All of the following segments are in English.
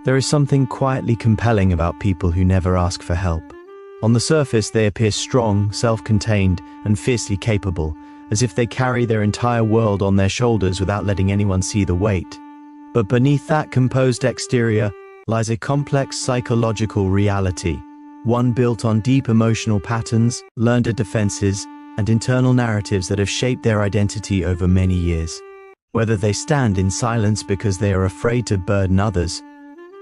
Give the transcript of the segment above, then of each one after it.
There is something quietly compelling about people who never ask for help. On the surface, they appear strong, self-contained, and fiercely capable, as if they carry their entire world on their shoulders without letting anyone see the weight. But beneath that composed exterior lies a complex psychological reality, one built on deep emotional patterns, learned defenses, and internal narratives that have shaped their identity over many years. Whether they stand in silence because they are afraid to burden others,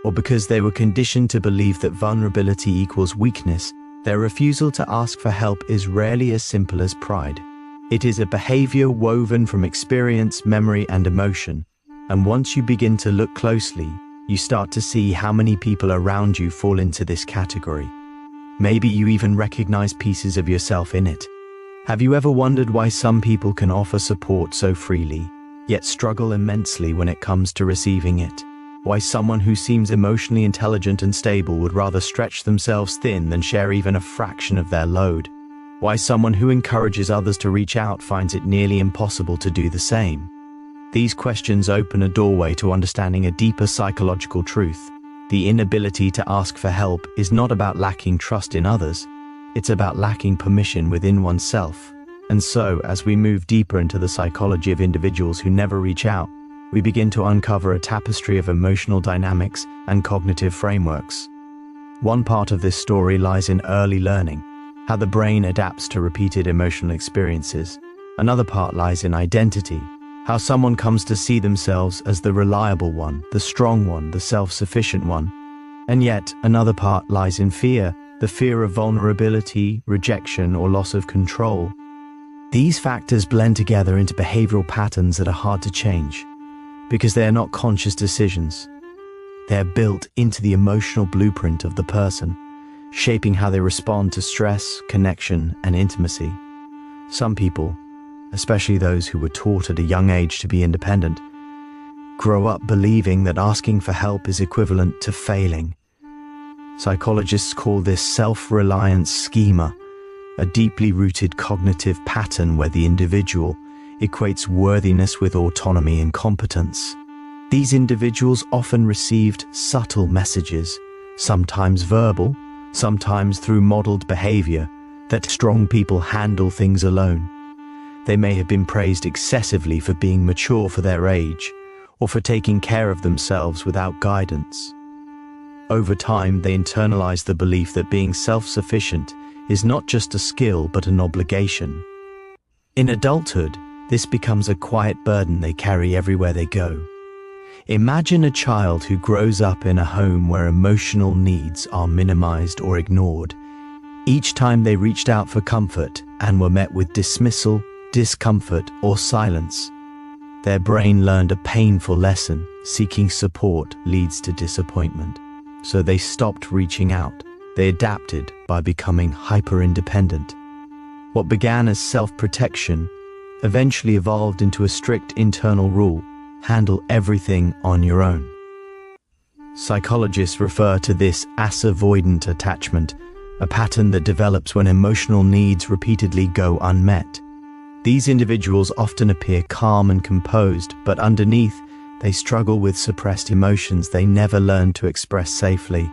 or because they were conditioned to believe that vulnerability equals weakness, their refusal to ask for help is rarely as simple as pride. It is a behavior woven from experience, memory, and emotion. And once you begin to look closely, you start to see how many people around you fall into this category. Maybe you even recognize pieces of yourself in it. Have you ever wondered why some people can offer support so freely, yet struggle immensely when it comes to receiving it? Why someone who seems emotionally intelligent and stable would rather stretch themselves thin than share even a fraction of their load? Why someone who encourages others to reach out finds it nearly impossible to do the same? These questions open a doorway to understanding a deeper psychological truth. The inability to ask for help is not about lacking trust in others, it's about lacking permission within oneself. And so, as we move deeper into the psychology of individuals who never reach out, we begin to uncover a tapestry of emotional dynamics and cognitive frameworks. One part of this story lies in early learning, how the brain adapts to repeated emotional experiences. Another part lies in identity, how someone comes to see themselves as the reliable one, the strong one, the self-sufficient one. And yet, another part lies in fear, the fear of vulnerability, rejection, or loss of control. These factors blend together into behavioral patterns that are hard to change, because they are not conscious decisions. They are built into the emotional blueprint of the person, shaping how they respond to stress, connection, and intimacy. Some people, especially those who were taught at a young age to be independent, grow up believing that asking for help is equivalent to failing. Psychologists call this self-reliance schema, a deeply rooted cognitive pattern where the individual equates worthiness with autonomy and competence. These individuals often received subtle messages, sometimes verbal, sometimes through modeled behavior, that strong people handle things alone. They may have been praised excessively for being mature for their age, or for taking care of themselves without guidance. Over time, they internalize the belief that being self-sufficient is not just a skill but an obligation. In adulthood, this becomes a quiet burden they carry everywhere they go. Imagine a child who grows up in a home where emotional needs are minimized or ignored. Each time they reached out for comfort and were met with dismissal, discomfort, or silence, their brain learned a painful lesson: seeking support leads to disappointment. So they stopped reaching out. They adapted by becoming hyper-independent. What began as self-protection eventually evolved into a strict internal rule: handle everything on your own. Psychologists refer to this as avoidant attachment, a pattern that develops when emotional needs repeatedly go unmet. These individuals often appear calm and composed, but underneath, they struggle with suppressed emotions they never learned to express safely.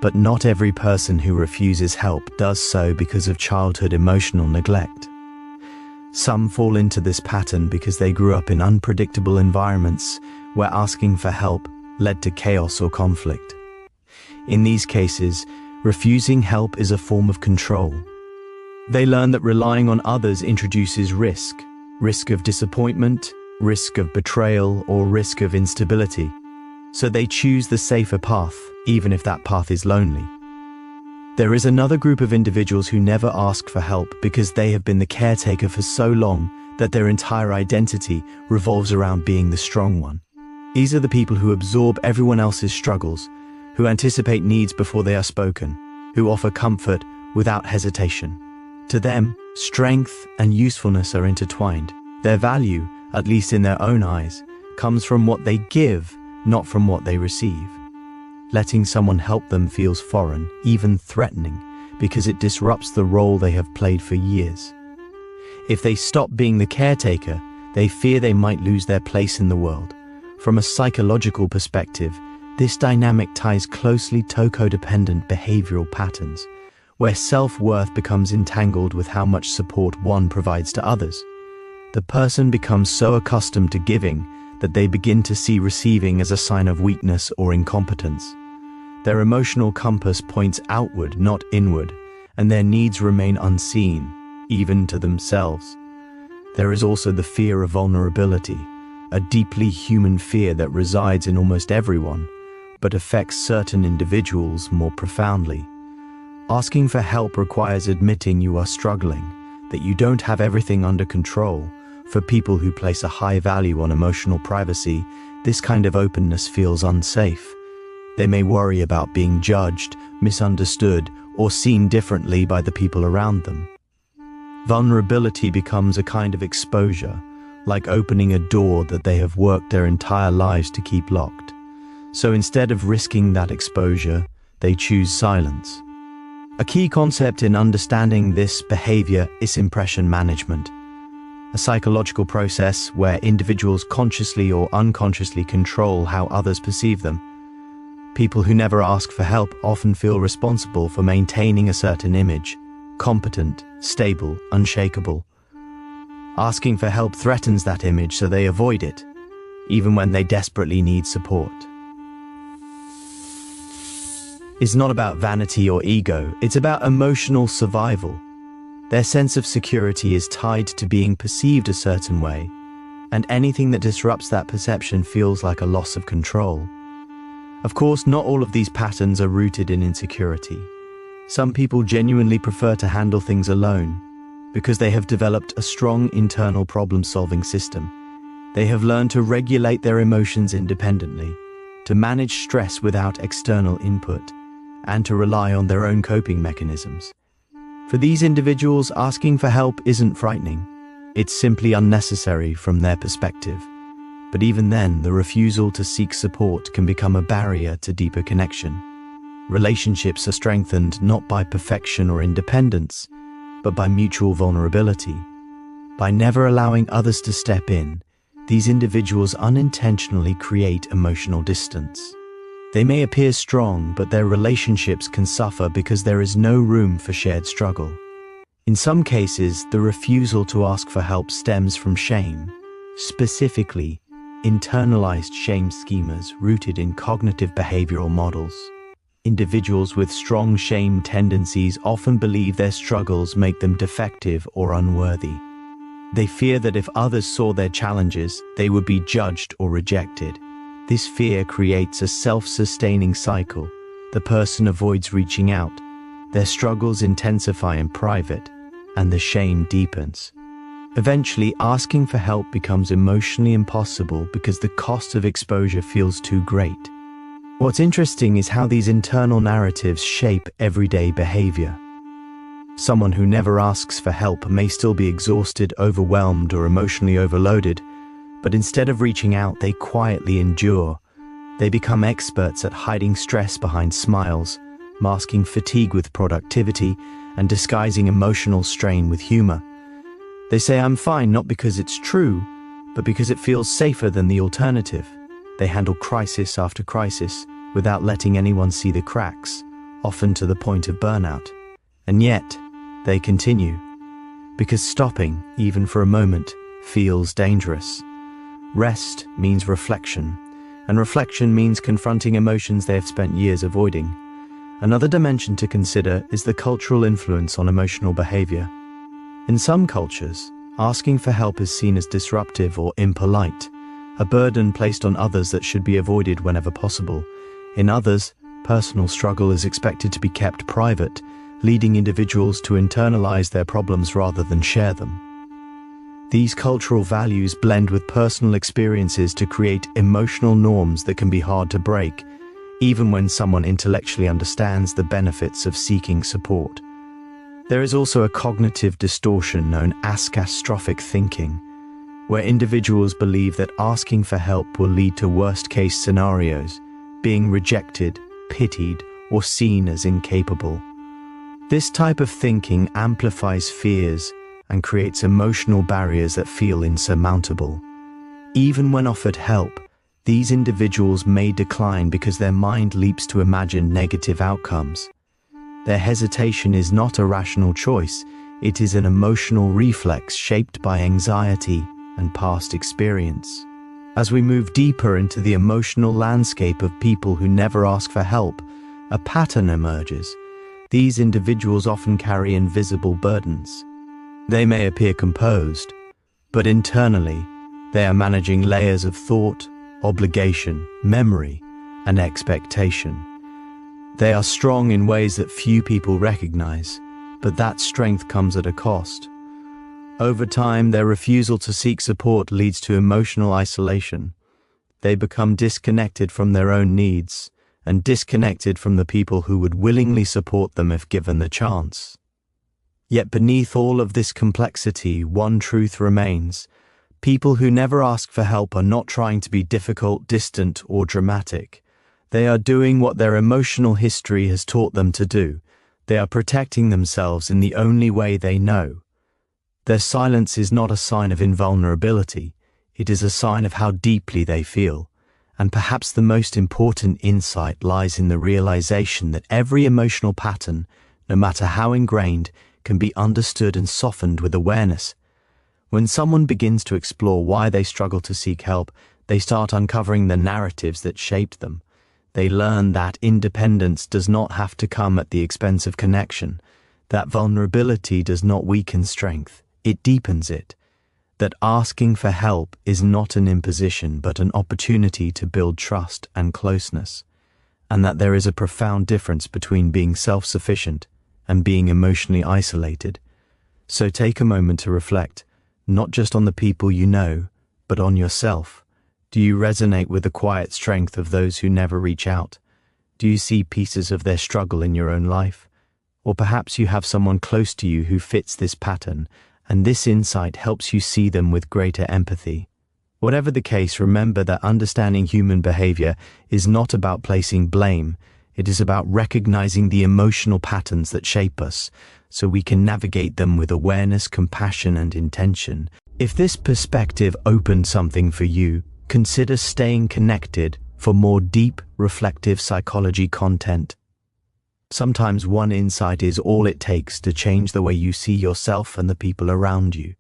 But not every person who refuses help does so because of childhood emotional neglect. Some fall into this pattern because they grew up in unpredictable environments where asking for help led to chaos or conflict. In these cases, refusing help is a form of control. They learn that relying on others introduces risk of disappointment, risk of betrayal, or risk of instability. So they choose the safer path, even if that path is lonely. There is another group of individuals who never ask for help because they have been the caretaker for so long that their entire identity revolves around being the strong one. These are the people who absorb everyone else's struggles, who anticipate needs before they are spoken, who offer comfort without hesitation. To them, strength and usefulness are intertwined. Their value, at least in their own eyes, comes from what they give, not from what they receive. Letting someone help them feels foreign, even threatening, because it disrupts the role they have played for years. If they stop being the caretaker, they fear they might lose their place in the world. From a psychological perspective, This dynamic ties closely to codependent behavioral patterns, where self-worth becomes entangled with how much support one provides to others. The person becomes so accustomed to giving that they begin to see receiving as a sign of weakness or incompetence. Their emotional compass points outward, not inward, and their needs remain unseen, even to themselves. There is also the fear of vulnerability, a deeply human fear that resides in almost everyone, but affects certain individuals more profoundly. Asking for help requires admitting you are struggling, that you don't have everything under control. For people who place a high value on emotional privacy, this kind of openness feels unsafe. They may worry about being judged, misunderstood, or seen differently by the people around them. Vulnerability becomes a kind of exposure, like opening a door that they have worked their entire lives to keep locked. So instead of risking that exposure, they choose silence. A key concept in understanding this behavior is suppression management, a psychological process where individuals consciously or unconsciously control how others perceive them. People who never ask for help often feel responsible for maintaining a certain image: competent, stable, unshakable. Asking for help threatens that image, so they avoid it, even when they desperately need support. It's not about vanity or ego, it's about emotional survival. Their sense of security is tied to being perceived a certain way, and anything that disrupts that perception feels like a loss of control. Of course, not all of these patterns are rooted in insecurity. Some people genuinely prefer to handle things alone because they have developed a strong internal problem-solving system. They have learned to regulate their emotions independently, to manage stress without external input, and to rely on their own coping mechanisms. For these individuals, asking for help isn't frightening. It's simply unnecessary from their perspective. But even then, the refusal to seek support can become a barrier to deeper connection. Relationships are strengthened not by perfection or independence, but by mutual vulnerability. By never allowing others to step in, these individuals unintentionally create emotional distance. They may appear strong, but their relationships can suffer because there is no room for shared struggle. In some cases, the refusal to ask for help stems from shame, specifically internalized shame schemas rooted in cognitive behavioral models. Individuals with strong shame tendencies often believe their struggles make them defective or unworthy. They fear that if others saw their challenges, they would be judged or rejected. This fear creates a self-sustaining cycle. The person avoids reaching out. Their struggles intensify in private, and the shame deepens. Eventually, asking for help becomes emotionally impossible because the cost of exposure feels too great. What's interesting is how these internal narratives shape everyday behavior. Someone who never asks for help may still be exhausted, overwhelmed, or emotionally overloaded, but instead of reaching out, they quietly endure. They become experts at hiding stress behind smiles, masking fatigue with productivity, and disguising emotional strain with humor. They say, "I'm fine," not because it's true, but because it feels safer than the alternative. They handle crisis after crisis without letting anyone see the cracks, often to the point of burnout. And yet, they continue, because stopping, even for a moment, feels dangerous. Rest means reflection, and reflection means confronting emotions they have spent years avoiding. Another dimension to consider is the cultural influence on emotional behavior. In some cultures, asking for help is seen as disruptive or impolite, a burden placed on others that should be avoided whenever possible. In others, personal struggle is expected to be kept private, leading individuals to internalize their problems rather than share them. These cultural values blend with personal experiences to create emotional norms that can be hard to break, even when someone intellectually understands the benefits of seeking support. There is also a cognitive distortion known as catastrophic thinking, where individuals believe that asking for help will lead to worst-case scenarios, being rejected, pitied, or seen as incapable. This type of thinking amplifies fears and creates emotional barriers that feel insurmountable. Even when offered help, These individuals may decline because their mind leaps to imagine negative outcomes. Their hesitation is not a rational choice, it is an emotional reflex shaped by anxiety and past experience. As we move deeper into the emotional landscape of people who never ask for help, a pattern emerges. These individuals often carry invisible burdens. They may appear composed, but internally, they are managing layers of thought, obligation, memory, and expectation. They are strong in ways that few people recognize, but that strength comes at a cost. Over time, their refusal to seek support leads to emotional isolation. They become disconnected from their own needs and disconnected from the people who would willingly support them if given the chance. Yet beneath all of this complexity, one truth remains. People who never ask for help are not trying to be difficult, distant, or dramatic. They are doing what their emotional history has taught them to do. They are protecting themselves in the only way they know. Their silence is not a sign of invulnerability. It is a sign of how deeply they feel. And perhaps the most important insight lies in the realization that every emotional pattern, no matter how ingrained, can be understood and softened with awareness. When someone begins to explore why they struggle to seek help, they start uncovering the narratives that shaped them. They learn that independence does not have to come at the expense of connection, that vulnerability does not weaken strength, it deepens it, that asking for help is not an imposition but an opportunity to build trust and closeness, and that there is a profound difference between being self-sufficient and being emotionally isolated. So take a moment to reflect, not just on the people you know, but on yourself. Do you resonate with the quiet strength of those who never reach out? Do you see pieces of their struggle in your own life? Or perhaps you have someone close to you who fits this pattern, and this insight helps you see them with greater empathy. Whatever the case, remember that understanding human behavior is not about placing blame. It is about recognizing the emotional patterns that shape us, so we can navigate them with awareness, compassion, and intention. If this perspective opened something for you, consider staying connected for more deep, reflective psychology content. Sometimes one insight is all it takes to change the way you see yourself and the people around you.